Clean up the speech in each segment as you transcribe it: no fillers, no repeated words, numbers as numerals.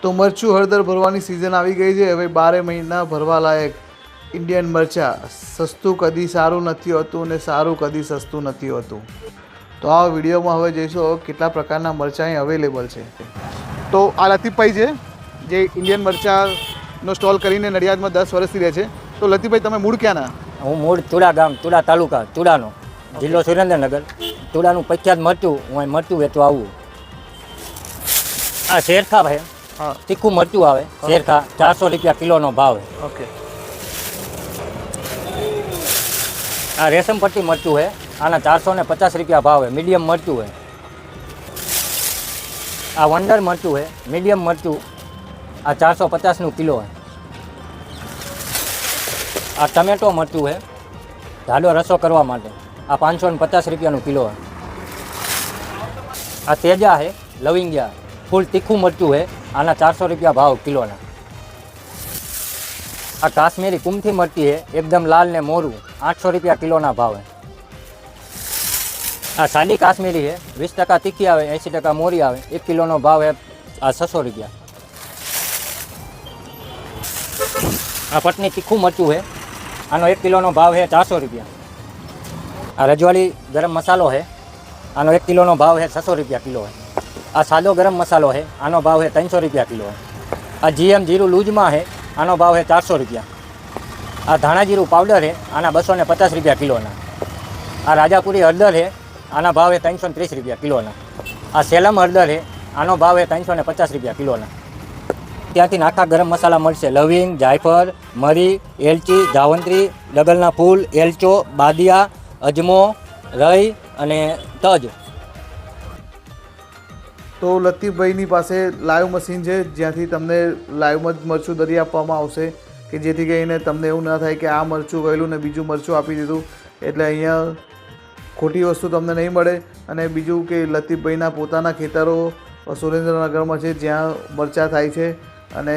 તો મરચું હળદર ભરવાની સિઝન આવી ગઈ છે। હવે 12 મહિના ભરવા લાયક ઇન્ડિયન મરચાં સસ્તું કદી સારું નથી હોતું ને સારું કદી સસ્તું નથી હોતું। તો આ વિડીયોમાં હવે જોઈશું કેટલા પ્રકારના મરચાં અહીં અવેલેબલ છે। તો આ લતીફભાઈ છે જે ઇન્ડિયન મરચાંનો સ્ટોલ કરીને નડિયાદમાં 10 વર્ષથી રહે છે। તો લતીફભાઈ તમે મૂળ ક્યાંના? હું મૂળ તુડા ગામ, તુડા તાલુકા, તુડાનો જિલ્લો સુરેન્દ્રનગર। તુડાનું પ્રખ્યાત મરચું, હું અહીં મરચું વેચવા આવું। આ શેરખા છે, હા, તીખું મરચું આવે શેરખા, 400 રૂપિયા કિલોનો ભાવ છે। ઓકે। આ રેશમ પટ્ટી મરચું છે, આના 450 રૂપિયા ભાવ છે, મીડિયમ મરચું છે। આ વંડર મરચું છે, મીડિયમ મરચું, આ 450નું કિલો છે। આ ટમેટો મરચું છે, જાડો રસો કરવા માટે, આ 550 રૂપિયાનું કિલો છે। આ તેજા છે, લવિંગિયા ફૂલ તીખું મરચું છે, આના 400 રૂપિયા ભાવ કિલોના। આ કાશ્મીરી કુમથી મરચી છે, એકદમ લાલ ને મોરું, 800 રૂપિયા કિલોના ભાવ છે। આ સાદી કાશ્મીરી છે, 20% તીખી આવે, 80% મોરી આવે, 1 કિલોનો ભાવ છે આ 600 રૂપિયા। આ પટની તીખું મરચું છે, આનો 1 કિલોનો ભાવ છે 400 રૂપિયા। આ રજવાડી ગરમ મસાલો છે, આનો 1 કિલોનો ભાવ છે 600 રૂપિયા કિલો છે। આ સાદો ગરમ મસાલો છે, આનો ભાવ છે 300 રૂપિયા કિલો છે। આ GM જીરું લૂજમાં છે, આનો ભાવ છે 400 રૂપિયા। આ ધાણા જીરું પાવડર છે, આના 250 રૂપિયા કિલોના। આ રાજાપુરી હળદર છે, આના ભાવ છે 330 રૂપિયા કિલોના। આ સેલમ હળદર છે, આનો ભાવ છે 350 રૂપિયા કિલોના। ત્યાંથી આખા ગરમ મસાલા મળશે, લવિંગ, જાયફળ, મરી, એલચી, જાવંત્રી, ડગલના ફૂલ, એલચો, બાદિયા, અજમો, રઈ અને તજ। તો લતીફભાઈની પાસે લાઈવ મશીન છે જ્યાંથી તમને લાઈવમાં જ મરચું દરી આપવામાં આવશે કે જેથી કરીને તમને એવું ના થાય કે આ મરચું ગયેલું ને બીજું મરચું આપી દીધું। એટલે અહીંયા ખોટી વસ્તુ તમને નહીં મળે। અને બીજું કે લતીફભાઈના પોતાના ખેતરો સુરેન્દ્રનગરમાં છે જ્યાં મરચાં થાય છે। અને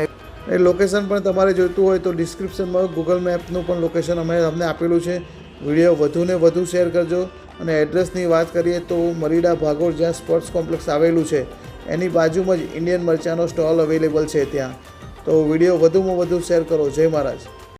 એ લોકેશન પણ તમારે જોઈતું હોય તો ડિસ્ક્રિપ્શનમાં ગૂગલ મેપનું પણ લોકેશન અમે તમને આપેલું છે। વિડીયો વધુને વધુ શેર કરજો। અને એડ્રેસની વાત કરીએ તો મરીડા ભાગોળ જ્યાં સ્પોર્ટ્સ કોમ્પ્લેક્સ આવેલું છે એની બાજુમાં જ ઇન્ડિયન મરચાંનો સ્ટોલ અવેલેબલ છે ત્યાં। તો વિડીયો વધુમાં વધુ શેર કરો। જય મહારાજ।